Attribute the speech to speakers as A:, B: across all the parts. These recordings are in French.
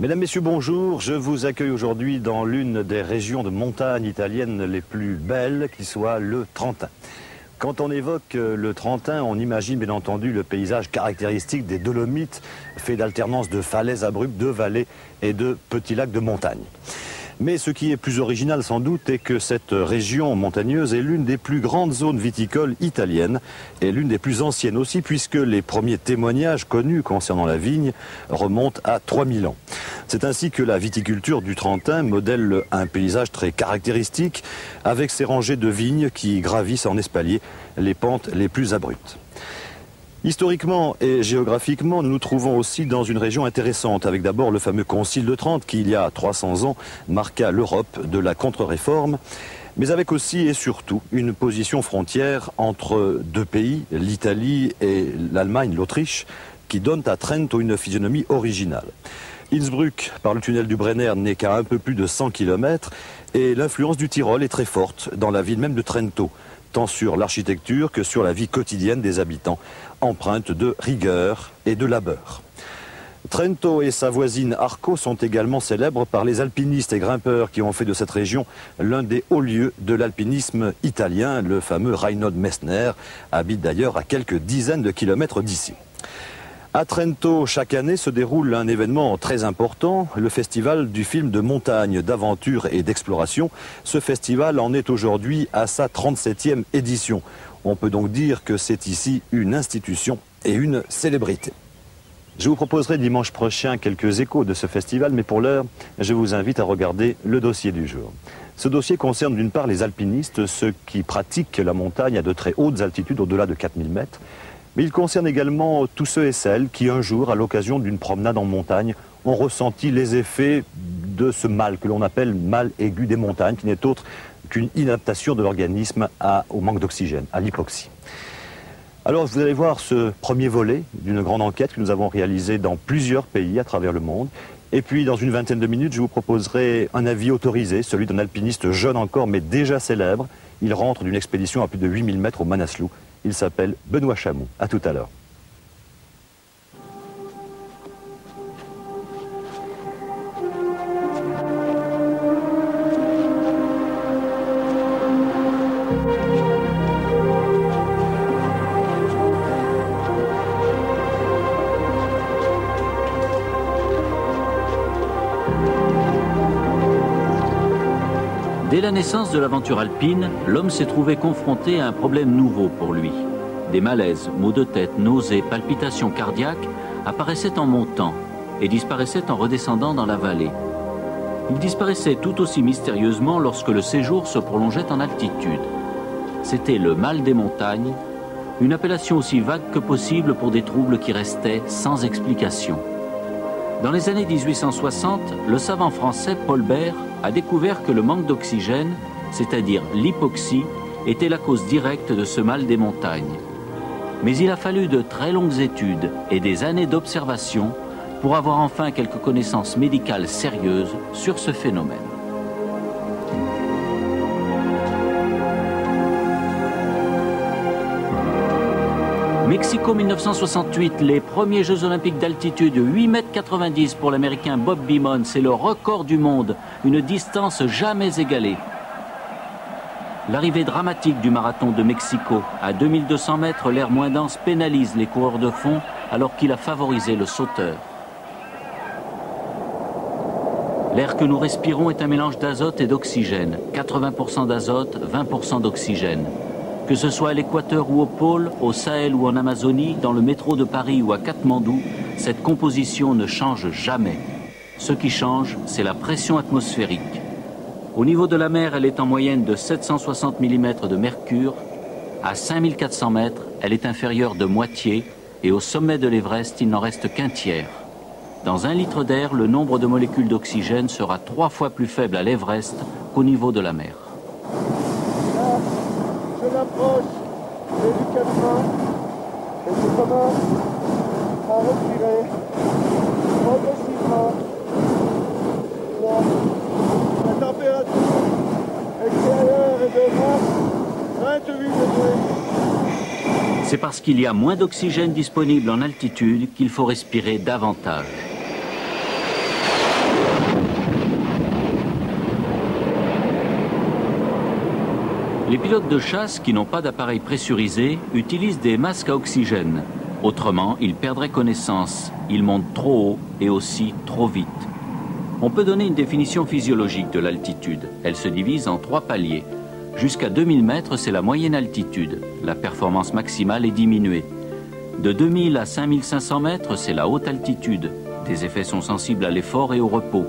A: Mesdames, Messieurs, bonjour. Je vous accueille aujourd'hui dans l'une des régions de montagne italiennes les plus belles, qui soit le Trentin. Quand on évoque le Trentin, on imagine bien entendu le paysage caractéristique des Dolomites, fait d'alternance de falaises abruptes, de vallées et de petits lacs de montagne. Mais ce qui est plus original sans doute est que cette région montagneuse est l'une des plus grandes zones viticoles italiennes et l'une des plus anciennes aussi, puisque les premiers témoignages connus concernant la vigne remontent à 3000 ans. C'est ainsi que la viticulture du Trentin modèle un paysage très caractéristique avec ses rangées de vignes qui gravissent en espalier les pentes les plus abruptes. Historiquement et géographiquement, nous nous trouvons aussi dans une région intéressante, avec d'abord le fameux Concile de Trente qui, il y a 300 ans, marqua l'Europe de la contre-réforme, mais avec aussi et surtout une position frontière entre deux pays, l'Italie et l'Allemagne, l'Autriche, qui donnent à Trento une physionomie originale. Innsbruck, par le tunnel du Brenner, n'est qu'à un peu plus de 100 km, et l'influence du Tyrol est très forte dans la ville même de Trento, tant sur l'architecture que sur la vie quotidienne des habitants, empreinte de rigueur et de labeur. Trento et sa voisine Arco sont également célèbres par les alpinistes et grimpeurs qui ont fait de cette région l'un des hauts lieux de l'alpinisme italien. Le fameux Reinhold Messner habite d'ailleurs à quelques dizaines de kilomètres d'ici. À Trento, chaque année se déroule un événement très important, le festival du film de montagne, d'aventure et d'exploration. Ce festival en est aujourd'hui à sa 37e édition. On peut donc dire que c'est ici une institution et une célébrité. Je vous proposerai dimanche prochain quelques échos de ce festival, mais pour l'heure, je vous invite à regarder le dossier du jour. Ce dossier concerne d'une part les alpinistes, ceux qui pratiquent la montagne à de très hautes altitudes, au-delà de 4000 mètres. Mais il concerne également tous ceux et celles qui, un jour, à l'occasion d'une promenade en montagne, ont ressenti les effets de ce mal que l'on appelle mal aigu des montagnes, qui n'est autre qu'une inadaptation de l'organisme au manque d'oxygène, à l'hypoxie. Alors vous allez voir ce premier volet d'une grande enquête que nous avons réalisée dans plusieurs pays à travers le monde. Et puis dans une vingtaine de minutes, je vous proposerai un avis autorisé, celui d'un alpiniste jeune encore mais déjà célèbre. Il rentre d'une expédition à plus de 8000 mètres au Manaslu. Il s'appelle Benoît Chamou. À tout à l'heure.
B: Dès la naissance de l'aventure alpine, l'homme s'est trouvé confronté à un problème nouveau pour lui. Des malaises, maux de tête, nausées, palpitations cardiaques apparaissaient en montant et disparaissaient en redescendant dans la vallée. Ils disparaissaient tout aussi mystérieusement lorsque le séjour se prolongeait en altitude. C'était le mal des montagnes, une appellation aussi vague que possible pour des troubles qui restaient sans explication. Dans les années 1860, le savant français Paul Bert a découvert que le manque d'oxygène, c'est-à-dire l'hypoxie, était la cause directe de ce mal des montagnes. Mais il a fallu de très longues études et des années d'observation pour avoir enfin quelques connaissances médicales sérieuses sur ce phénomène. Mexico 1968, les premiers Jeux Olympiques d'altitude, 8,90 m pour l'Américain Bob Beamon, c'est le record du monde, une distance jamais égalée. L'arrivée dramatique du marathon de Mexico, à 2200 mètres, l'air moins dense pénalise les coureurs de fond alors qu'il a favorisé le sauteur. L'air que nous respirons est un mélange d'azote et d'oxygène, 80% d'azote, 20% d'oxygène. Que ce soit à l'équateur ou au pôle, au Sahel ou en Amazonie, dans le métro de Paris ou à Katmandou, cette composition ne change jamais. Ce qui change, c'est la pression atmosphérique. Au niveau de la mer, elle est en moyenne de 760 mm de mercure. À 5400 mètres, elle est inférieure de moitié et au sommet de l'Everest, il n'en reste qu'un tiers. Dans 1 litre d'air, le nombre de molécules d'oxygène sera 3 fois plus faible à l'Everest qu'au niveau de la mer.
C: Je m'approche délicatement et je commence à respirer progressivement. La température extérieure est de 28 degrés.
B: C'est parce qu'il y a moins d'oxygène disponible en altitude qu'il faut respirer davantage. Les pilotes de chasse qui n'ont pas d'appareil pressurisé utilisent des masques à oxygène. Autrement, ils perdraient connaissance. Ils montent trop haut et aussi trop vite. On peut donner une définition physiologique de l'altitude. Elle se divise en 3 paliers. Jusqu'à 2000 mètres, c'est la moyenne altitude. La performance maximale est diminuée. De 2000 à 5500 mètres, c'est la haute altitude. Des effets sont sensibles à l'effort et au repos.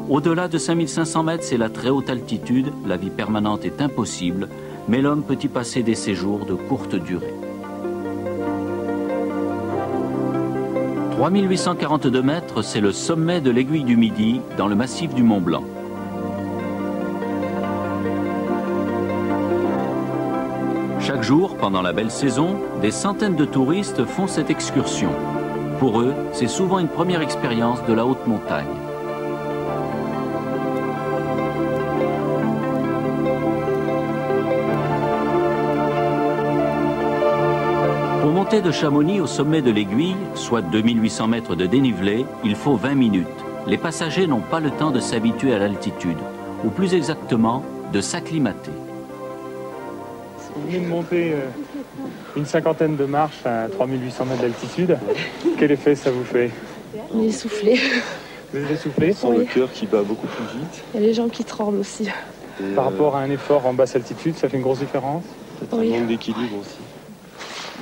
B: Au-delà de 5500 mètres, c'est la très haute altitude. La vie permanente est impossible, mais l'homme peut y passer des séjours de courte durée. 3842 mètres, c'est le sommet de l'Aiguille du Midi, dans le massif du Mont Blanc. Chaque jour, pendant la belle saison, des centaines de touristes font cette excursion. Pour eux, c'est souvent une première expérience de la haute montagne. Pour monter de Chamonix au sommet de l'Aiguille, soit 2800 mètres de dénivelé, il faut 20 minutes. Les passagers n'ont pas le temps de s'habituer à l'altitude, ou plus exactement, de s'acclimater.
D: Vous venez de monter une cinquantaine de marches à 3800 mètres d'altitude. Quel effet ça vous fait?
E: On est essoufflé.
D: Vous êtes essoufflé?
F: Sans le cœur qui bat beaucoup plus vite.
E: Il y a les jambes qui tremblent aussi.
D: Par rapport à un effort en basse altitude, ça fait une grosse différence?
F: Peut-être un manque d'équilibre aussi.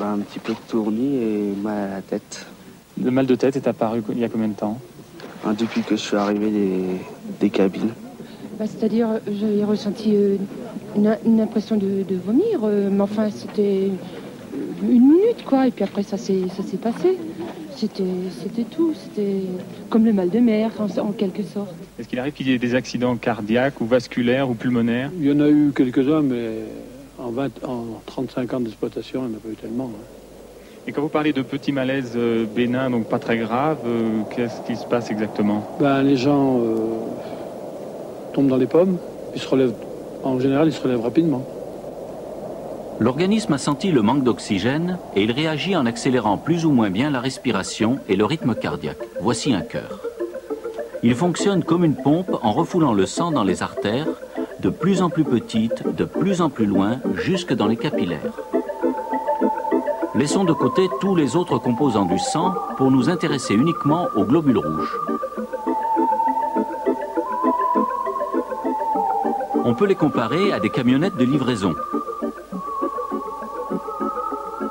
G: Un petit peu retourné et mal à la tête.
D: Le mal de tête est apparu il y a combien de temps?
G: Depuis que je suis arrivé des cabines.
H: C'est-à-dire, j'avais ressenti une impression de vomir, mais enfin, c'était une minute, quoi. Et puis après, ça s'est passé. C'était tout. C'était comme le mal de mer, en quelque sorte.
D: Est-ce qu'il arrive qu'il y ait des accidents cardiaques ou vasculaires ou pulmonaires?
I: Il y en a eu quelques-uns, mais en 35 ans d'exploitation, il n'y en a pas eu tellement.
D: Et quand vous parlez de petits malaises bénins, donc pas très graves, qu'est-ce qui se passe exactement?
I: Les gens tombent dans les pommes, ils se relèvent. En général, ils se relèvent rapidement.
B: L'organisme a senti le manque d'oxygène et il réagit en accélérant plus ou moins bien la respiration et le rythme cardiaque. Voici un cœur. Il fonctionne comme une pompe en refoulant le sang dans les artères, de plus en plus petites, de plus en plus loin, jusque dans les capillaires. Laissons de côté tous les autres composants du sang pour nous intéresser uniquement aux globules rouges. On peut les comparer à des camionnettes de livraison.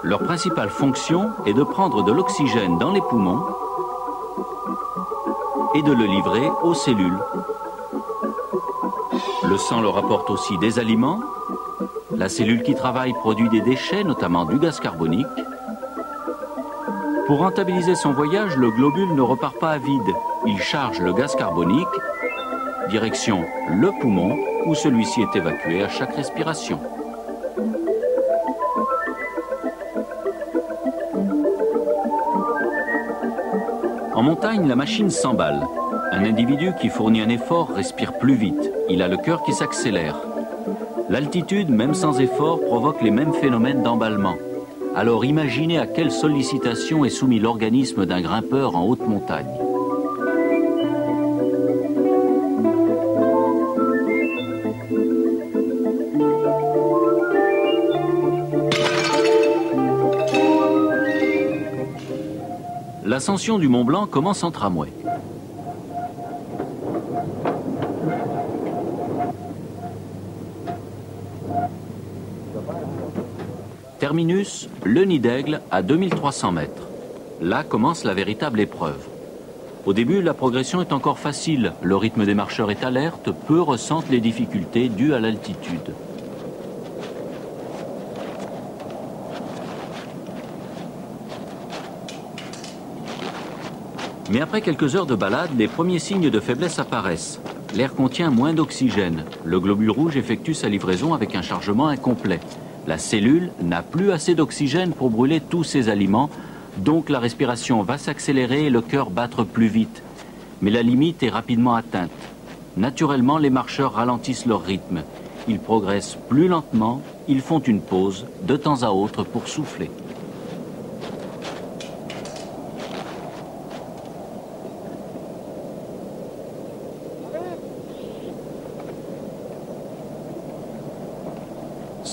B: Leur principale fonction est de prendre de l'oxygène dans les poumons et de le livrer aux cellules. Le sang leur apporte aussi des aliments. La cellule qui travaille produit des déchets, notamment du gaz carbonique. Pour rentabiliser son voyage, le globule ne repart pas à vide. Il charge le gaz carbonique, direction le poumon, où celui-ci est évacué à chaque respiration. En montagne, la machine s'emballe. Un individu qui fournit un effort respire plus vite. Il a le cœur qui s'accélère. L'altitude, même sans effort, provoque les mêmes phénomènes d'emballement. Alors imaginez à quelle sollicitation est soumis l'organisme d'un grimpeur en haute montagne. L'ascension du Mont Blanc commence en tramway. Terminus, le Nid d'Aigle à 2300 mètres. Là commence la véritable épreuve. Au début, la progression est encore facile. Le rythme des marcheurs est alerte, peu ressentent les difficultés dues à l'altitude. Mais après quelques heures de balade, les premiers signes de faiblesse apparaissent. L'air contient moins d'oxygène. Le globule rouge effectue sa livraison avec un chargement incomplet. La cellule n'a plus assez d'oxygène pour brûler tous ses aliments, donc la respiration va s'accélérer et le cœur battre plus vite. Mais la limite est rapidement atteinte. Naturellement, les marcheurs ralentissent leur rythme. Ils progressent plus lentement, ils font une pause de temps à autre pour souffler.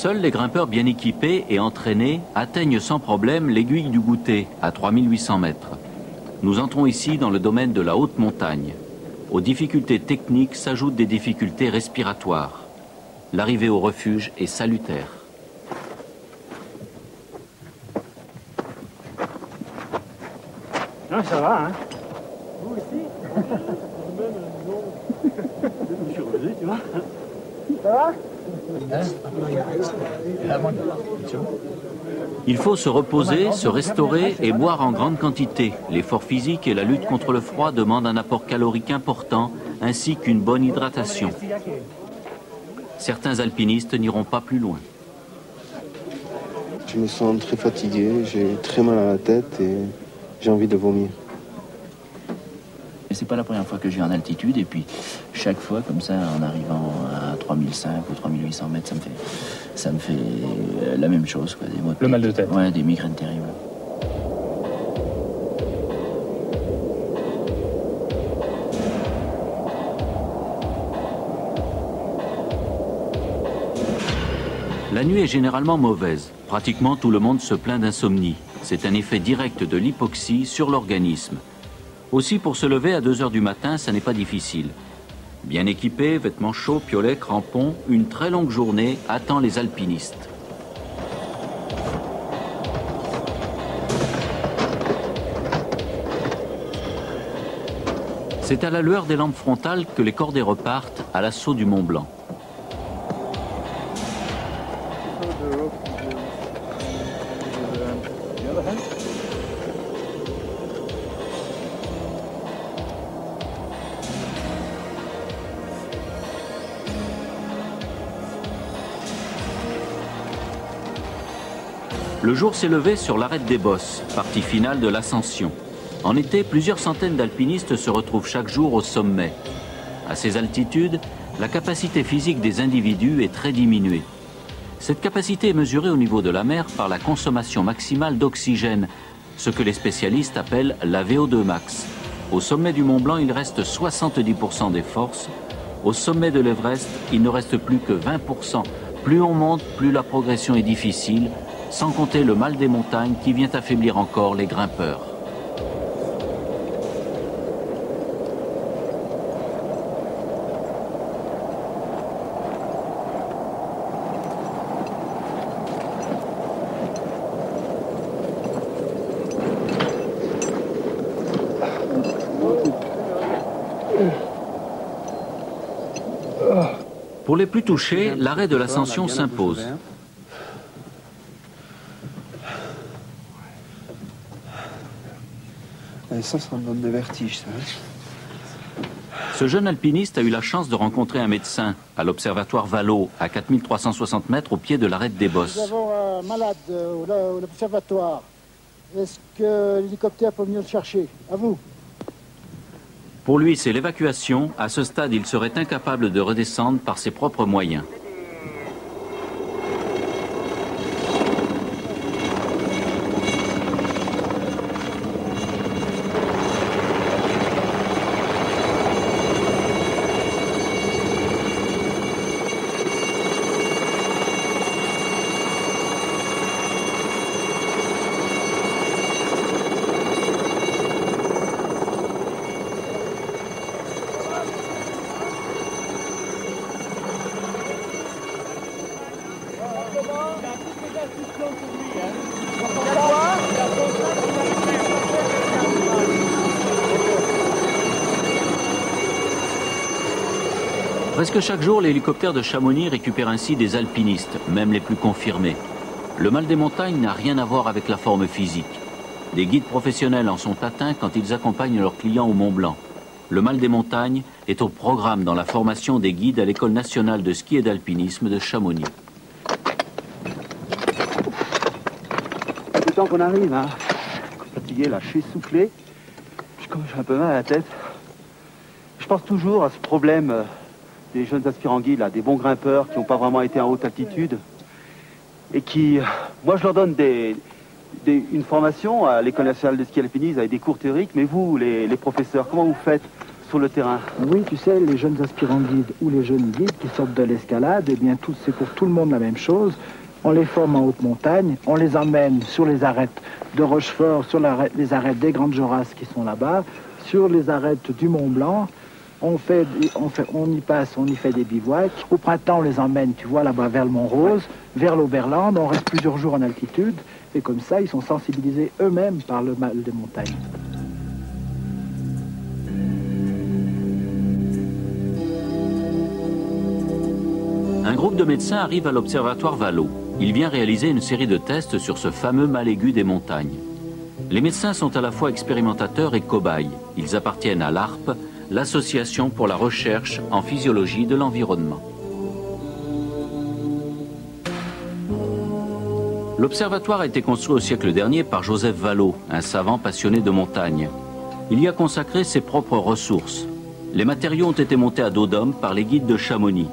B: Seuls les grimpeurs bien équipés et entraînés atteignent sans problème l'aiguille du Goutet, à 3800 mètres. Nous entrons ici dans le domaine de la haute montagne. Aux difficultés techniques s'ajoutent des difficultés respiratoires. L'arrivée au refuge est salutaire.
J: Non, ça va, hein.
C: Vous aussi?
J: Je suis revenu, tu vois.
C: Ça va?
B: Il faut se reposer, se restaurer et boire en grande quantité. L'effort physique et la lutte contre le froid demandent un apport calorique important ainsi qu'une bonne hydratation. Certains alpinistes n'iront pas plus loin.
G: Je me sens très fatigué, j'ai très mal à la tête et j'ai envie de vomir.
K: C'est pas la première fois que je vais en altitude et puis chaque fois comme ça en arrivant à 3500 ou 3800 mètres ça me fait la même chose quoi, des maux de tête.
D: Le mal de tête.
K: Ouais, des migraines terribles.
B: La nuit est généralement mauvaise. Pratiquement tout le monde se plaint d'insomnie. C'est un effet direct de l'hypoxie sur l'organisme. Aussi, pour se lever à 2 heures du matin, ça n'est pas difficile. Bien équipés, vêtements chauds, piolets, crampons, une très longue journée attend les alpinistes. C'est à la lueur des lampes frontales que les cordées repartent à l'assaut du Mont Blanc. Le jour s'est levé sur l'arête des Bosses, partie finale de l'ascension. En été, plusieurs centaines d'alpinistes se retrouvent chaque jour au sommet. À ces altitudes, la capacité physique des individus est très diminuée. Cette capacité est mesurée au niveau de la mer par la consommation maximale d'oxygène, ce que les spécialistes appellent la VO2 max. Au sommet du Mont Blanc, il reste 70% des forces. Au sommet de l'Everest, il ne reste plus que 20%. Plus on monte, plus la progression est difficile, sans compter le mal des montagnes qui vient affaiblir encore les grimpeurs. Pour les plus touchés, l'arrêt de l'ascension s'impose.
G: Ça me donne des vertiges, ça.
B: Ce jeune alpiniste a eu la chance de rencontrer un médecin à l'observatoire Vallot, à 4360 mètres au pied de l'arête des Bosses.
C: Nous avons un malade à l'observatoire. Est-ce que l'hélicoptère peut venir le chercher? À vous.
B: Pour lui, c'est l'évacuation. À ce stade, il serait incapable de redescendre par ses propres moyens. Presque chaque jour, l'hélicoptère de Chamonix récupère ainsi des alpinistes, même les plus confirmés. Le mal des montagnes n'a rien à voir avec la forme physique. Des guides professionnels en sont atteints quand ils accompagnent leurs clients au Mont Blanc. Le mal des montagnes est au programme dans la formation des guides à l'École nationale de ski et d'alpinisme de Chamonix.
G: Le temps qu'on arrive, hein, fatigué, là, je suis essoufflé, j'ai un peu mal à la tête. Je pense toujours à ce problème des jeunes aspirants guides, là, des bons grimpeurs qui n'ont pas vraiment été en haute altitude et qui, moi je leur donne une formation à l'École nationale de ski et d'alpinisme avec des cours théoriques, mais vous, les professeurs, comment vous faites sur le terrain?
L: Oui, tu sais, les jeunes aspirants guides ou les jeunes guides qui sortent de l'escalade, eh bien, c'est pour tout le monde la même chose. On les forme en haute montagne, on les emmène sur les arêtes de Rochefort, sur les arêtes des Grandes Jorasses qui sont là-bas, sur les arêtes du Mont Blanc. On y fait des bivouacs. Au printemps, on les emmène, tu vois, là-bas vers le Mont-Rose, vers l'Oberland. On reste plusieurs jours en altitude. Et comme ça, ils sont sensibilisés eux-mêmes par le mal des montagnes.
B: Un groupe de médecins arrive à l'Observatoire Vallot. Il vient réaliser une série de tests sur ce fameux mal aigu des montagnes. Les médecins sont à la fois expérimentateurs et cobayes. Ils appartiennent à l'ARP, l'Association pour la recherche en physiologie de l'environnement. L'observatoire a été construit au siècle dernier par Joseph Vallot, un savant passionné de montagne. Il y a consacré ses propres ressources. Les matériaux ont été montés à dos d'homme par les guides de Chamonix.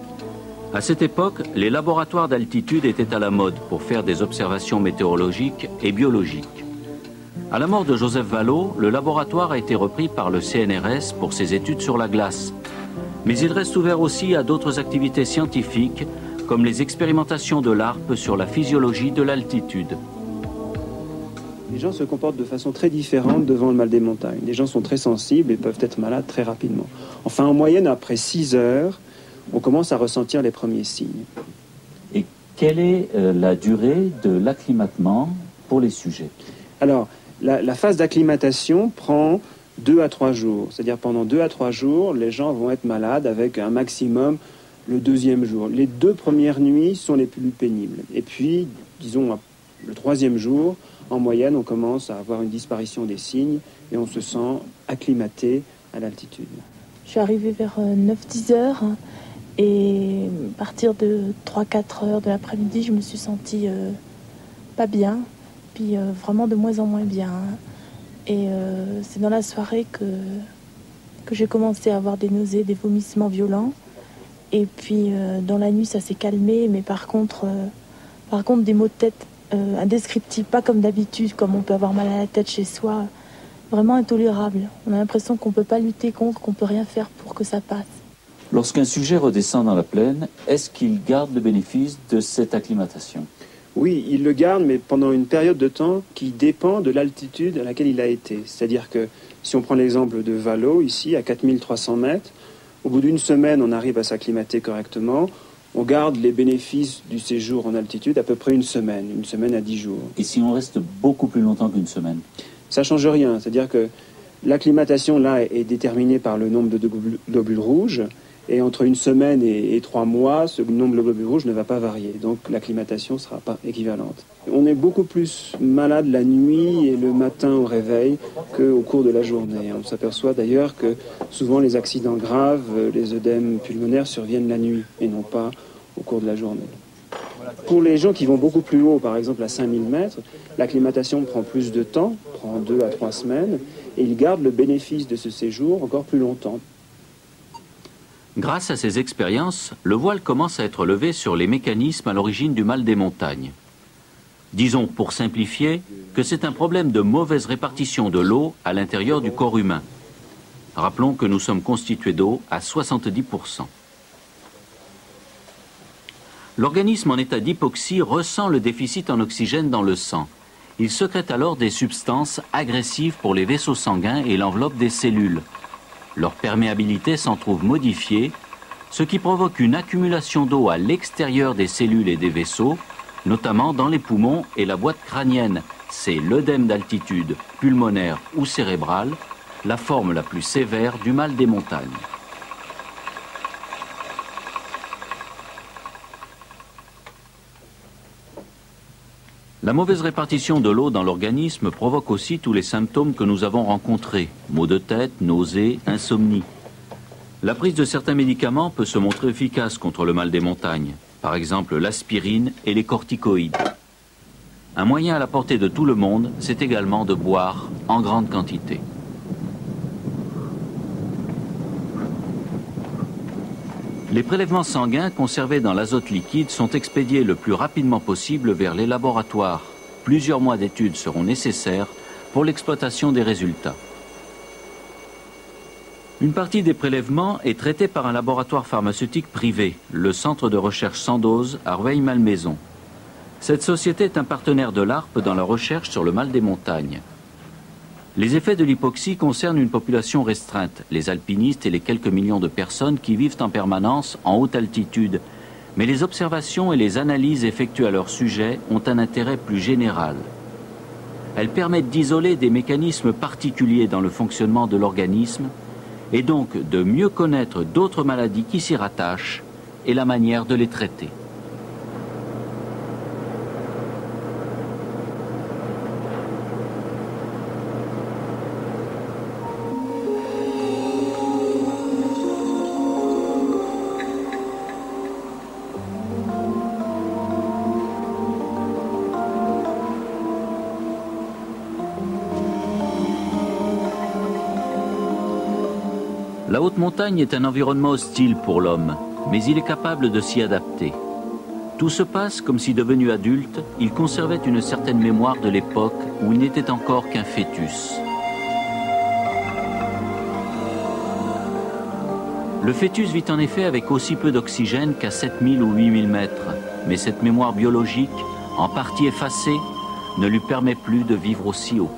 B: À cette époque, les laboratoires d'altitude étaient à la mode pour faire des observations météorologiques et biologiques. À la mort de Joseph Vallot, le laboratoire a été repris par le CNRS pour ses études sur la glace. Mais il reste ouvert aussi à d'autres activités scientifiques, comme les expérimentations de l'ARP sur la physiologie de l'altitude.
F: Les gens se comportent de façon très différente devant le mal des montagnes. Les gens sont très sensibles et peuvent être malades très rapidement. Enfin, en moyenne, après 6 heures, on commence à ressentir les premiers signes.
B: Et quelle est la durée de l'acclimatement pour les sujets?
F: Alors, la phase d'acclimatation prend 2 à 3 jours. C'est-à-dire pendant 2 à 3 jours, les gens vont être malades avec un maximum le 2e jour. Les 2 premières nuits sont les plus pénibles. Et puis, disons, le 3e jour, en moyenne, on commence à avoir une disparition des signes et on se sent acclimaté à l'altitude.
E: Je suis arrivée vers 9-10 heures. Et à partir de 3-4 heures de l'après-midi, je me suis sentie pas bien, puis vraiment de moins en moins bien. Et c'est dans la soirée que j'ai commencé à avoir des nausées, des vomissements violents. Et puis dans la nuit, ça s'est calmé, mais par contre des maux de tête indescriptibles, pas comme d'habitude, comme on peut avoir mal à la tête chez soi, vraiment intolérables. On a l'impression qu'on ne peut pas lutter contre, qu'on ne peut rien faire pour que ça passe.
B: Lorsqu'un sujet redescend dans la plaine, est-ce qu'il garde le bénéfice de cette acclimatation?
F: Oui, il le garde, mais pendant une période de temps qui dépend de l'altitude à laquelle il a été. C'est-à-dire que, si on prend l'exemple de Vallot, ici, à 4300 mètres, au bout d'une semaine, on arrive à s'acclimater correctement. On garde les bénéfices du séjour en altitude à peu près une semaine à 10 jours.
B: Et si on reste beaucoup plus longtemps qu'une semaine?
F: Ça ne change rien. C'est-à-dire que l'acclimatation, là, est déterminée par le nombre de globules rouges. Et entre une semaine et 3 mois, ce nombre de globules rouges ne va pas varier. Donc l'acclimatation ne sera pas équivalente. On est beaucoup plus malade la nuit et le matin au réveil qu'au cours de la journée. On s'aperçoit d'ailleurs que souvent les accidents graves, les œdèmes pulmonaires surviennent la nuit et non pas au cours de la journée. Pour les gens qui vont beaucoup plus haut, par exemple à 5000 mètres, l'acclimatation prend plus de temps, prend 2 à 3 semaines, et ils gardent le bénéfice de ce séjour encore plus longtemps.
B: Grâce à ces expériences, le voile commence à être levé sur les mécanismes à l'origine du mal des montagnes. Disons, pour simplifier, que c'est un problème de mauvaise répartition de l'eau à l'intérieur du corps humain. Rappelons que nous sommes constitués d'eau à 70%. L'organisme en état d'hypoxie ressent le déficit en oxygène dans le sang. Il sécrète alors des substances agressives pour les vaisseaux sanguins et l'enveloppe des cellules. Leur perméabilité s'en trouve modifiée, ce qui provoque une accumulation d'eau à l'extérieur des cellules et des vaisseaux, notamment dans les poumons et la boîte crânienne. C'est l'œdème d'altitude, pulmonaire ou cérébral, la forme la plus sévère du mal des montagnes. La mauvaise répartition de l'eau dans l'organisme provoque aussi tous les symptômes que nous avons rencontrés, maux de tête, nausées, insomnie. La prise de certains médicaments peut se montrer efficace contre le mal des montagnes, par exemple l'aspirine et les corticoïdes. Un moyen à la portée de tout le monde, c'est également de boire en grande quantité. Les prélèvements sanguins conservés dans l'azote liquide sont expédiés le plus rapidement possible vers les laboratoires. Plusieurs mois d'études seront nécessaires pour l'exploitation des résultats. Une partie des prélèvements est traitée par un laboratoire pharmaceutique privé, le Centre de recherche Sandoz à Rueil-Malmaison. Cette société est un partenaire de l'ARP dans la recherche sur le mal des montagnes. Les effets de l'hypoxie concernent une population restreinte, les alpinistes et les quelques millions de personnes qui vivent en permanence en haute altitude. Mais les observations et les analyses effectuées à leur sujet ont un intérêt plus général. Elles permettent d'isoler des mécanismes particuliers dans le fonctionnement de l'organisme et donc de mieux connaître d'autres maladies qui s'y rattachent et la manière de les traiter. La haute montagne est un environnement hostile pour l'homme, mais il est capable de s'y adapter. Tout se passe comme si devenu adulte, il conservait une certaine mémoire de l'époque où il n'était encore qu'un fœtus. Le fœtus vit en effet avec aussi peu d'oxygène qu'à 7000 ou 8000 mètres, mais cette mémoire biologique, en partie effacée, ne lui permet plus de vivre aussi haut.